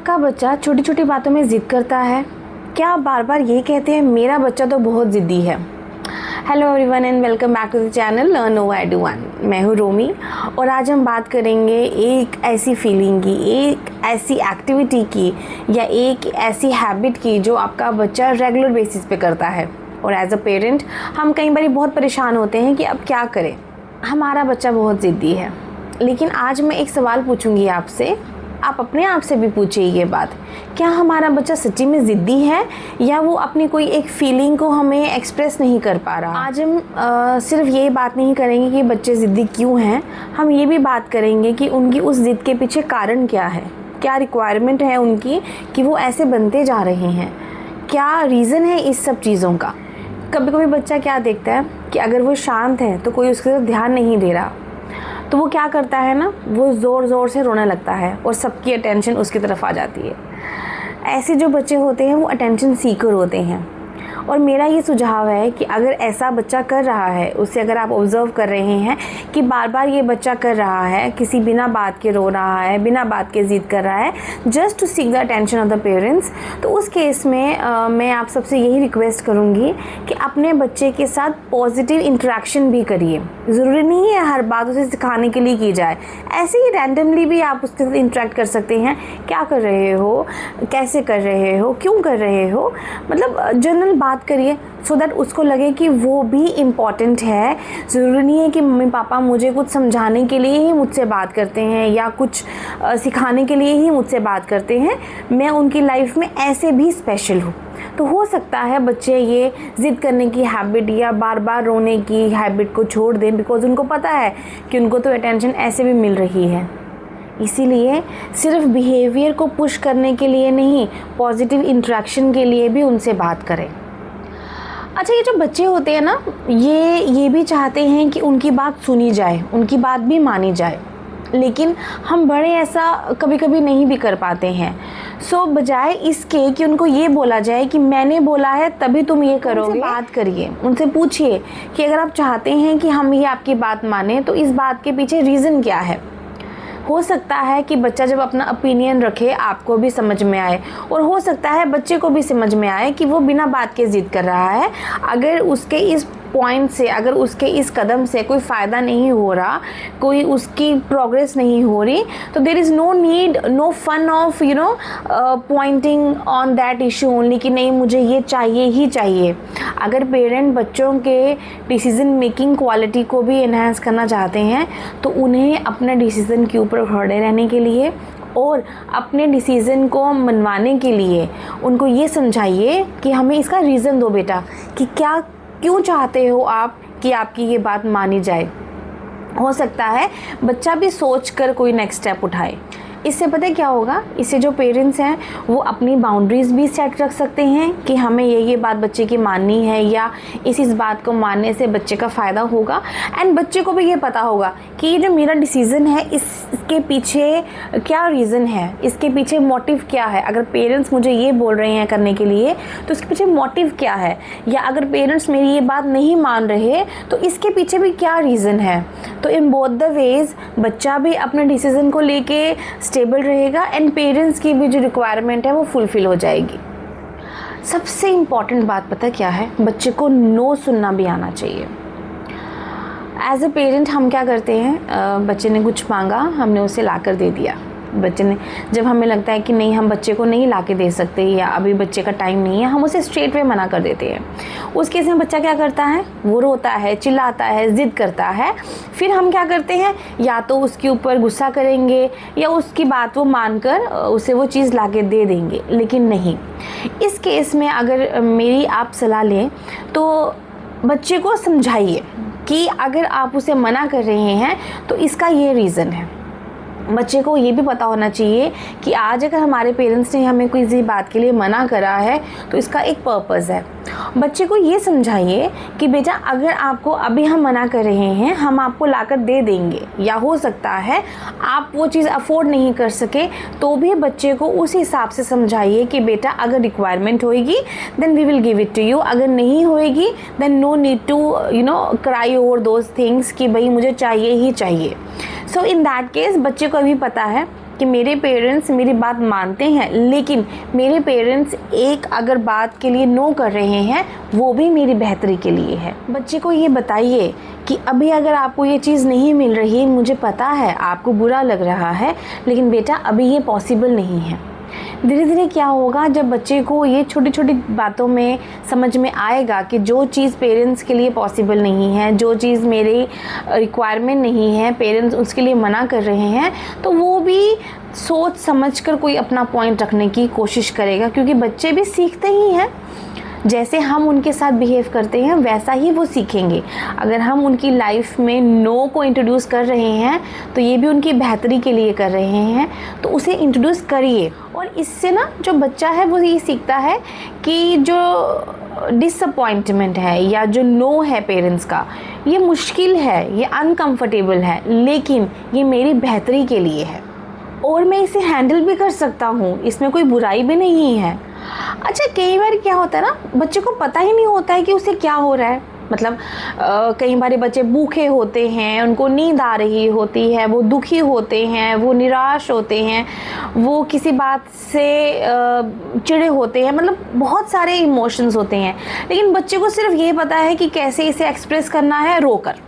आपका बच्चा छोटी छोटी बातों में ज़िद करता है? क्या आप बार बार ये कहते हैं मेरा बच्चा तो बहुत ज़िद्दी है? Hello everyone and welcome back to the channel learn over Eduwan. मैं हूँ रोमी और आज हम बात करेंगे एक ऐसी फीलिंग की, एक ऐसी एक्टिविटी की या एक ऐसी हैबिट की जो आपका बच्चा रेगुलर बेसिस पे करता है। और एज अ पेरेंट हम कई बार बहुत परेशान होते हैं कि अब क्या करें, हमारा बच्चा बहुत ज़िद्दी है। लेकिन आज मैं एक सवाल पूछूंगी आपसे, आप अपने आप से भी पूछिए ये बात, क्या हमारा बच्चा सच्ची में ज़िद्दी है या वो अपनी कोई एक फीलिंग को हमें एक्सप्रेस नहीं कर पा रहा। आज हम सिर्फ ये बात नहीं करेंगे कि बच्चे ज़िद्दी क्यों हैं, हम ये भी बात करेंगे कि उनकी उस ज़िद के पीछे कारण क्या है, क्या रिक्वायरमेंट है उनकी कि वो ऐसे बनते जा रहे हैं, क्या रीज़न है इस सब चीज़ों का। कभी कभी बच्चा क्या देखता है कि अगर वो शांत है तो कोई उसके तरफ ध्यान नहीं दे रहा, तो वो क्या करता है ना, वो ज़ोर ज़ोर से रोने लगता है और सबकी अटेंशन उसकी तरफ आ जाती है। ऐसे जो बच्चे होते हैं वो अटेंशन सीकर होते हैं। और मेरा ये सुझाव है कि अगर ऐसा बच्चा कर रहा है, उसे अगर आप ऑब्ज़र्व कर रहे हैं कि बार बार ये बच्चा कर रहा है, किसी बिना बात के रो रहा है, बिना बात के ज़िद कर रहा है, just to seek the attention of the parents, तो उस केस में मैं आप सबसे यही रिक्वेस्ट करूँगी कि अपने बच्चे के साथ पॉजिटिव इंटरेक्शन भी करिए। ज़रूरी नहीं है हर बात उसे सिखाने के लिए की जाए, ऐसे ही रैंडमली भी आप उसके साथ इंटरेक्ट कर सकते हैं। क्या कर रहे हो, कैसे कर रहे हो, क्यों कर रहे हो, मतलब जनरल बात करिए सो दैट उसको लगे कि वो भी इम्पॉर्टेंट है। ज़रूरी नहीं है कि मम्मी पापा मुझे कुछ समझाने के लिए ही मुझसे बात करते हैं या कुछ सिखाने के लिए ही मुझसे बात करते हैं, मैं उनकी लाइफ में ऐसे भी स्पेशल हूँ। तो हो सकता है बच्चे ये ज़िद करने की हैबिट या बार बार रोने की हैबिट को छोड़ दें, बिकॉज़ उनको पता है कि उनको तो अटेंशन ऐसे भी मिल रही है। इसीलिए सिर्फ बिहेवियर को पुश करने के लिए नहीं, पॉजिटिव इंटरेक्शन के लिए भी उनसे बात करें। अच्छा, ये जो बच्चे होते हैं ना, ये भी चाहते हैं कि उनकी बात सुनी जाए, उनकी बात भी मानी जाए, लेकिन हम बड़े ऐसा कभी कभी नहीं भी कर पाते हैं। सो बजाय इसके कि उनको ये बोला जाए कि मैंने बोला है तभी तुम ये करोगे, बात करिए, उनसे पूछिए कि अगर आप चाहते हैं कि हम ये आपकी बात माने तो इस बात के पीछे रीज़न क्या है। हो सकता है कि बच्चा जब अपना ओपिनियन रखे आपको भी समझ में आए, और हो सकता है बच्चे को भी समझ में आए कि वो बिना बात के ज़िद कर रहा है। अगर उसके इस पॉइंट से, अगर उसके इस कदम से कोई फ़ायदा नहीं हो रहा, कोई उसकी प्रोग्रेस नहीं हो रही, तो there is no need, no fun of pointing on that issue only कि नहीं मुझे ये चाहिए ही चाहिए। अगर पेरेंट बच्चों के डिसीज़न मेकिंग क्वालिटी को भी इन्हांस करना चाहते हैं तो उन्हें अपने डिसीज़न के ऊपर खड़े रहने के लिए और अपने डिसीज़न को मनवाने के लिए उनको ये समझाइए कि हमें इसका रीज़न दो बेटा, कि क्यों चाहते हो आप कि आपकी ये बात मानी जाए। हो सकता है बच्चा भी सोच कर कोई नेक्स्ट स्टेप उठाए। इससे पता है क्या होगा, इससे जो पेरेंट्स हैं वो अपनी बाउंड्रीज़ भी सेट रख सकते हैं कि हमें ये बात बच्चे की माननी है या इस बात को मानने से बच्चे का फ़ायदा होगा। एंड बच्चे को भी ये पता होगा कि ये जो मेरा डिसीज़न है इसके पीछे क्या रीज़न है, इसके पीछे मोटिव क्या है। अगर पेरेंट्स मुझे ये बोल रहे हैं करने के लिए तो इसके पीछे मोटिव क्या है, या अगर पेरेंट्स मेरी ये बात नहीं मान रहे तो इसके पीछे भी क्या रीज़न है। तो इन बोथ द वेज़ बच्चा भी अपने डिसीज़न को लेके स्टेबल रहेगा एंड पेरेंट्स की भी जो रिक्वायरमेंट है वो फुलफ़िल हो जाएगी। सबसे इम्पॉर्टेंट बात पता क्या है, बच्चे को नो सुनना भी आना चाहिए। एज अ पेरेंट हम क्या करते हैं, बच्चे ने कुछ मांगा, हमने उसे ला कर दे दिया। बच्चे ने, जब हमें लगता है कि नहीं हम बच्चे को नहीं ला के दे सकते या अभी बच्चे का टाइम नहीं है, हम उसे स्ट्रेट वे मना कर देते हैं। उस केस में बच्चा क्या करता है, वो रोता है, चिल्लाता है, ज़िद करता है। फिर हम क्या करते हैं, या तो उसके ऊपर गुस्सा करेंगे या उसकी बात वो मानकर उसे वो चीज़ ला के दे देंगे। लेकिन नहीं, इस केस में अगर मेरी आप सलाह लें तो बच्चे को समझाइए कि अगर आप उसे मना कर रहे हैं तो इसका ये रीज़न है। बच्चे को ये भी पता होना चाहिए कि आज अगर हमारे पेरेंट्स ने हमें किसी बात के लिए मना करा है तो इसका एक पर्पज़ है। बच्चे को ये समझाइए कि बेटा अगर आपको अभी हम मना कर रहे हैं, हम आपको लाकर दे देंगे, या हो सकता है आप वो चीज़ अफोर्ड नहीं कर सके, तो भी बच्चे को उस हिसाब से समझाइए कि बेटा अगर रिक्वायरमेंट होएगी then we will give it to you, अगर नहीं होएगी then no need to cry over those things कि भाई मुझे चाहिए ही चाहिए। सो इन दैट केस बच्चे को अभी पता है कि मेरे पेरेंट्स मेरी बात मानते हैं, लेकिन मेरे पेरेंट्स एक अगर बात के लिए नो कर रहे हैं वो भी मेरी बेहतरी के लिए है। बच्चे को ये बताइए कि अभी अगर आपको ये चीज़ नहीं मिल रही, मुझे पता है आपको बुरा लग रहा है, लेकिन बेटा अभी ये पॉसिबल नहीं है। धीरे धीरे क्या होगा, जब बच्चे को ये छोटी छोटी बातों में समझ में आएगा कि जो चीज़ पेरेंट्स के लिए पॉसिबल नहीं है, जो चीज़ मेरी रिक्वायरमेंट नहीं है, पेरेंट्स उसके लिए मना कर रहे हैं, तो वो भी सोच समझ कर कोई अपना पॉइंट रखने की कोशिश करेगा, क्योंकि बच्चे भी सीखते ही हैं। जैसे हम उनके साथ बिहेव करते हैं वैसा ही वो सीखेंगे। अगर हम उनकी लाइफ में नो को इंट्रोड्यूस कर रहे हैं तो ये भी उनकी बेहतरी के लिए कर रहे हैं, तो उसे इंट्रोड्यूस करिए। और इससे ना जो बच्चा है वो ये सीखता है कि जो डिसअपॉइंटमेंट है या जो नो है पेरेंट्स का, ये मुश्किल है, ये अनकंफर्टेबल है, लेकिन ये मेरी बेहतरी के लिए है और मैं इसे हैंडल भी कर सकता हूँ, इसमें कोई बुराई भी नहीं है। अच्छा, कई बार क्या होता है ना, बच्चे को पता ही नहीं होता है कि उसे क्या हो रहा है। मतलब कई बार बच्चे भूखे होते हैं, उनको नींद आ रही होती है, वो दुखी होते हैं, वो निराश होते हैं, वो किसी बात से चिढ़े होते हैं, मतलब बहुत सारे इमोशंस होते हैं, लेकिन बच्चे को सिर्फ ये पता है कि कैसे इसे एक्सप्रेस करना है, रोकर।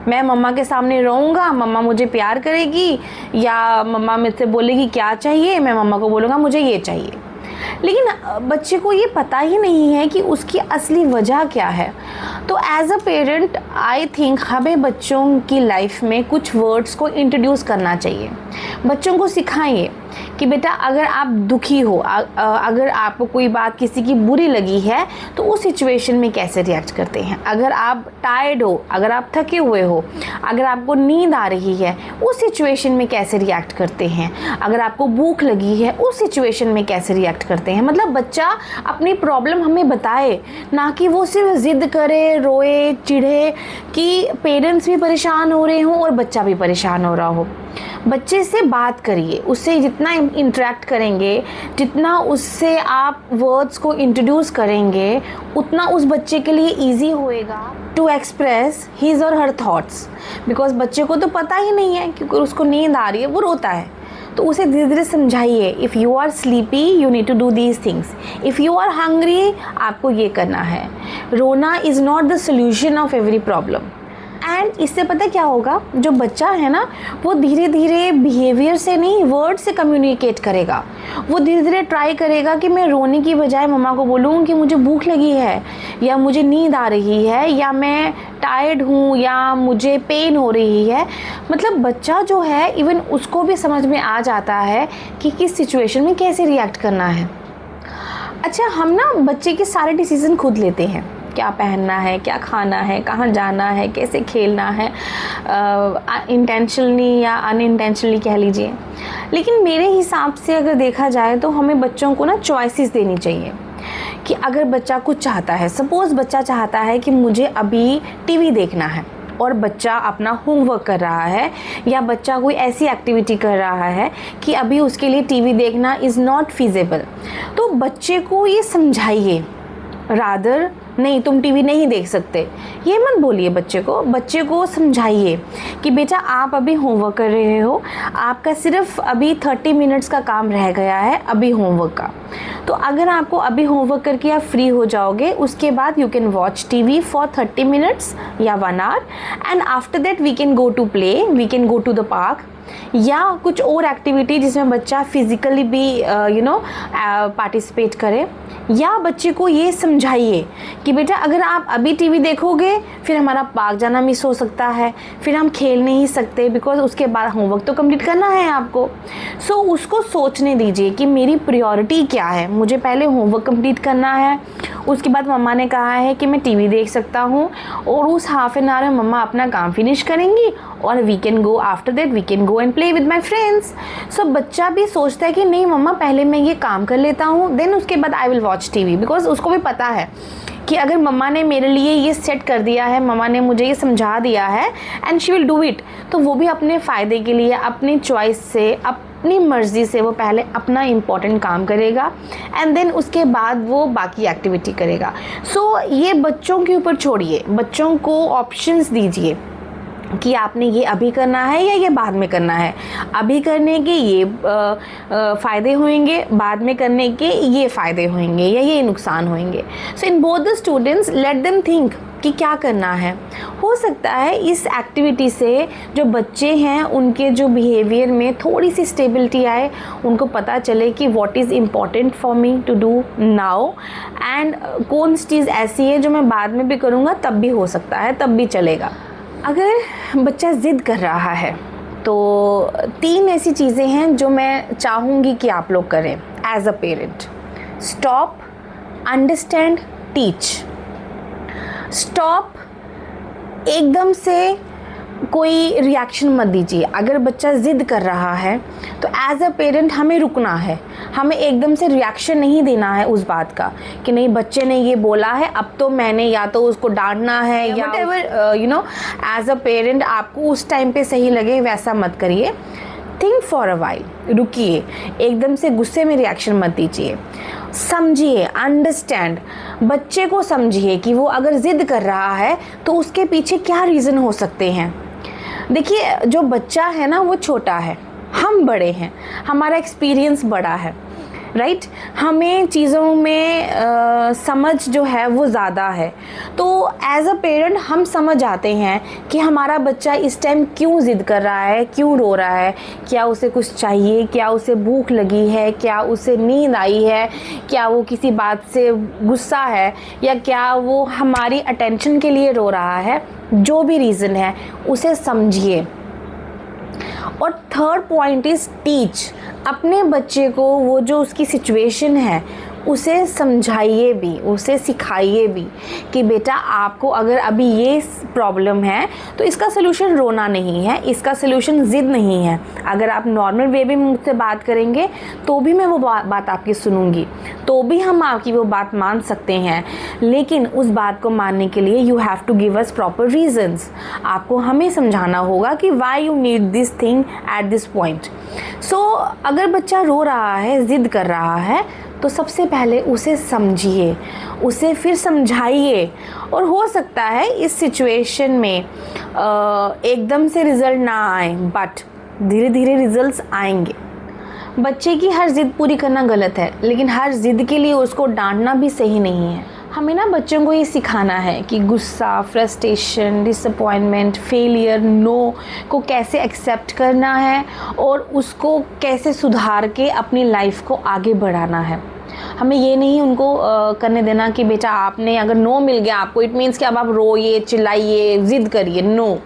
मैं मम्मा के सामने रोऊंगा, मम्मा मुझे प्यार करेगी, या मम्मा मुझसे बोलेगी क्या चाहिए, मैं मम्मा को बोलूँगा मुझे ये चाहिए। लेकिन बच्चे को ये पता ही नहीं है कि उसकी असली वजह क्या है। तो as a parent I think हमें बच्चों की लाइफ में कुछ वर्ड्स को इंट्रोड्यूस करना चाहिए। बच्चों को सिखाइए कि बेटा अगर आप दुखी हो, अगर आपको कोई बात किसी की बुरी लगी है तो उस सिचुएशन में कैसे रिएक्ट करते हैं। अगर आप टायर्ड हो, अगर आप थके हुए हो, अगर आपको नींद आ रही है, उस सिचुएशन में कैसे रिएक्ट करते हैं। अगर आपको भूख लगी है, उस सिचुएशन में कैसे रिएक्ट करते हैं। मतलब बच्चा अपनी प्रॉब्लम हमें बताए, ना कि वो सिर्फ ज़िद करे, रोए, चिढ़े कि पेरेंट्स भी परेशान हो रहे हों और बच्चा भी परेशान हो रहा हो। बच्चे से बात करिए, उससे जितना इंटरेक्ट करेंगे, जितना उससे आप वर्ड्स को इंट्रोड्यूस करेंगे, उतना उस बच्चे के लिए इजी होएगा टू एक्सप्रेस हिज और हर थॉट्स। बिकॉज बच्चे को तो पता ही नहीं है, क्योंकि उसको नींद आ रही है, वो रोता है। तो उसे धीरे धीरे समझाइए, if you are sleepy you need to do these things, if you are hungry आपको ये करना है। रोना is not the solution of every problem. And इससे पता क्या होगा, जो बच्चा है ना वो धीरे धीरे बिहेवियर से नहीं, वर्ड से कम्युनिकेट करेगा। वो धीरे धीरे ट्राई करेगा कि मैं रोने की बजाय मम्मा को बोलूँ कि मुझे भूख लगी है, या मुझे नींद आ रही है, या मैं टायर्ड हूँ, या मुझे पेन हो रही है। मतलब बच्चा जो है इवन उसको भी समझ में आ जाता है कि किस सिचुएशन में कैसे रिएक्ट करना है। अच्छा, हम ना बच्चे के सारे डिसीज़न खुद लेते हैं, क्या पहनना है, क्या खाना है, कहाँ जाना है, कैसे खेलना है, इंटेंशनली या अनइंटेंशनली कह लीजिए। लेकिन मेरे हिसाब से अगर देखा जाए तो हमें बच्चों को ना चॉइसेस देनी चाहिए कि अगर बच्चा कुछ चाहता है, सपोज़ बच्चा चाहता है कि मुझे अभी टीवी देखना है और बच्चा अपना होमवर्क कर रहा है, या बच्चा कोई ऐसी एक्टिविटी कर रहा है कि अभी उसके लिए टीवी देखना इज़ नॉट फिजिबल, तो बच्चे को ये समझाइए। रादर नहीं, तुम टीवी नहीं देख सकते, ये मत बोलिए बच्चे को समझाइए कि बेटा आप अभी होमवर्क कर रहे हो, आपका सिर्फ अभी 30 मिनट्स का काम रह गया है अभी होमवर्क का। तो अगर आपको अभी होमवर्क करके आप फ्री हो जाओगे, उसके बाद you can watch TV for 30 minutes या 1 hour, and after that we can go to play, we can go to the park, या कुछ और एक्टिविटी जिसमें बच्चा फिज़िकली भी पार्टिसिपेट करे। या बच्चे को ये समझाइए कि बेटा अगर आप अभी टीवी देखोगे फिर हमारा पार्क जाना मिस हो सकता है, फिर हम खेल नहीं सकते, बिकॉज उसके बाद होमवर्क तो कंप्लीट करना है आपको। सो उसको सोचने दीजिए कि मेरी प्रायोरिटी क्या है, मुझे पहले होमवर्क कंप्लीट करना है, उसके बाद मम्मा ने कहा है कि मैं टीवी देख सकता हूँ, और उस हाफ एन आवर में मम्मा अपना काम फिनिश करेंगी, और we can go after that we can go and play with my friends. So बच्चा भी सोचता है कि नहीं मम्मा पहले मैं ये काम कर लेता हूँ, देन उसके बाद I will watch TV, because उसको भी पता है कि अगर मम्मा ने मेरे लिए ये सेट कर दिया है, मम्मा ने मुझे ये समझा दिया है and she will do it, तो वो भी अपने फ़ायदे के लिए, अपनी चॉइस से, अपनी मर्ज़ी से वो पहले अपना इम्पॉर्टेंट काम करेगा एंड देन उसके बाद वो बाकी एक्टिविटी करेगा। सो ये बच्चों के ऊपर छोड़िए, बच्चों को ऑप्शंस दीजिए कि आपने ये अभी करना है या ये बाद में करना है। अभी करने के ये फ़ायदे होंगे, बाद में करने के ये फ़ायदे होंगे या ये नुकसान होंगे। So in both the students let them think कि क्या करना है। हो सकता है इस एक्टिविटी से जो बच्चे हैं उनके जो बिहेवियर में थोड़ी सी स्टेबिलिटी आए, उनको पता चले कि what is important for me to do now and कौन सी चीज़ ऐसी है जो मैं बाद में भी करूँगा तब भी हो सकता है, तब भी चलेगा। अगर बच्चा ज़िद कर रहा है तो 3 ऐसी चीज़ें हैं जो मैं चाहूँगी कि आप लोग करें as a parent. Stop, understand, teach. Stop, एकदम से कोई रिएक्शन मत दीजिए। अगर बच्चा ज़िद कर रहा है तो एज अ पेरेंट हमें रुकना है, हमें एकदम से रिएक्शन नहीं देना है उस बात का कि नहीं बच्चे ने ये बोला है अब तो मैंने या तो उसको डांटना है या whatever you know. As a parent आपको उस टाइम पे सही लगे वैसा मत करिए। थिंक फॉर अ वाइल, रुकिए, एकदम से गुस्से में रिएक्शन मत दीजिए। समझिए, अंडरस्टैंड, बच्चे को समझिए कि वो अगर ज़िद कर रहा है तो उसके पीछे क्या रीज़न हो सकते हैं। देखिए, जो बच्चा है ना वो छोटा है, हम बड़े हैं, हमारा एक्सपीरियंस बड़ा है, राइट। हमें चीज़ों में समझ जो है वो ज़्यादा है। तो एज अ पेरेंट हम समझ आते हैं कि हमारा बच्चा इस टाइम क्यों ज़िद कर रहा है, क्यों रो रहा है, क्या उसे कुछ चाहिए, क्या उसे भूख लगी है, क्या उसे नींद आई है, क्या वो किसी बात से गुस्सा है, या क्या वो हमारी अटेंशन के लिए रो रहा है। जो भी रीज़न है उसे समझिए। और थर्ड पॉइंट इज़ टीच। अपने बच्चे को वो जो उसकी सिचुएशन है उसे समझाइए भी, उसे सिखाइए भी कि बेटा आपको अगर अभी ये प्रॉब्लम है तो इसका सलूशन रोना नहीं है, इसका सलूशन ज़िद नहीं है। अगर आप नॉर्मल वे में मुझसे बात करेंगे तो भी मैं वो बात आपकी सुनूंगी, तो भी हम आपकी वो बात मान सकते हैं, लेकिन उस बात को मानने के लिए you have to give us proper reasons. आपको हमें समझाना होगा कि why you need this thing at this point. So अगर बच्चा रो रहा है, ज़िद कर रहा है, तो सबसे पहले उसे समझिए, उसे फिर समझाइए। और हो सकता है इस सिचुएशन में एकदम से रिज़ल्ट ना आए, बट धीरे धीरे रिज़ल्ट्स आएंगे। बच्चे की हर ज़िद पूरी करना गलत है, लेकिन हर ज़िद के लिए उसको डांटना भी सही नहीं है। हमें ना बच्चों को ये सिखाना है कि गुस्सा, फ्रस्ट्रेशन, डिसअपॉइंटमेंट, फेलियर, नो को कैसे एक्सेप्ट करना है और उसको कैसे सुधार के अपनी लाइफ को आगे बढ़ाना है। हमें ये नहीं उनको करने देना कि बेटा आपने अगर नो मिल गया आपको इट मीन्स कि अब आप रोइए, चिल्लाइए, ज़िद करिए। नो,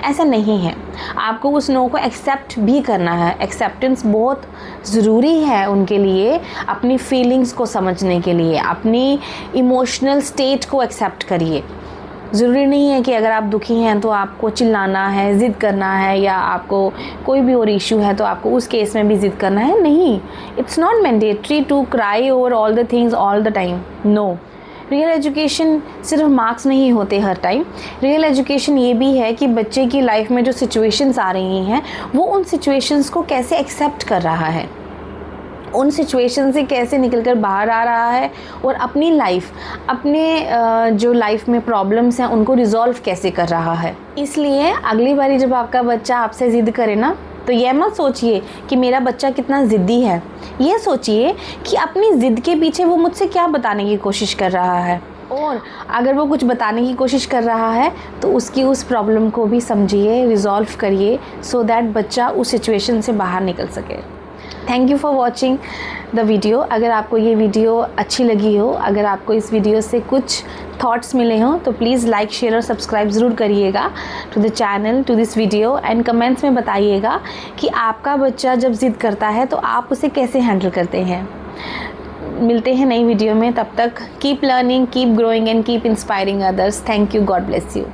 ऐसा नहीं है। आपको उस नो को एक्सेप्ट भी करना है। एक्सेप्टेंस बहुत ज़रूरी है उनके लिए, अपनी फीलिंग्स को समझने के लिए। अपनी इमोशनल स्टेट को एक्सेप्ट करिए। ज़रूरी नहीं है कि अगर आप दुखी हैं तो आपको चिल्लाना है, ज़िद करना है, या आपको कोई भी और इशू है तो आपको उस केस में भी ज़िद करना है। नहीं, it's not mandatory to cry over all the things all the time. No, real education सिर्फ मार्क्स नहीं होते हर टाइम। रियल एजुकेशन ये भी है कि बच्चे की लाइफ में जो सिचुएशंस आ रही हैं वो उन सिचुएशंस को कैसे एक्सेप्ट कर रहा है, उन सिचुएशन से कैसे निकलकर बाहर आ रहा है, और अपनी लाइफ, अपने जो लाइफ में प्रॉब्लम्स हैं उनको रिजॉल्व कैसे कर रहा है। इसलिए अगली बारी जब आपका बच्चा आपसे ज़िद करे ना, तो यह मत सोचिए कि मेरा बच्चा कितना ज़िद्दी है। ये सोचिए कि अपनी ज़िद के पीछे वो मुझसे क्या बताने की कोशिश कर रहा है, और अगर वो कुछ बताने की कोशिश कर रहा है तो उसकी उस प्रॉब्लम को भी समझिए, रिजॉल्व करिए, सो दैट बच्चा उस सिचुएशन से बाहर निकल सके। Thank you for watching the video. अगर आपको ये वीडियो अच्छी लगी हो, अगर आपको इस वीडियो से कुछ थॉट्स मिले हों, तो प्लीज़ लाइक, शेयर और सब्सक्राइब ज़रूर करिएगा to the channel, to this video, and comments में बताइएगा कि आपका बच्चा जब ज़िद करता है तो आप उसे कैसे हैंडल करते हैं। मिलते हैं नई वीडियो में, तब तक keep learning, keep growing and keep inspiring others. Thank you, God bless you.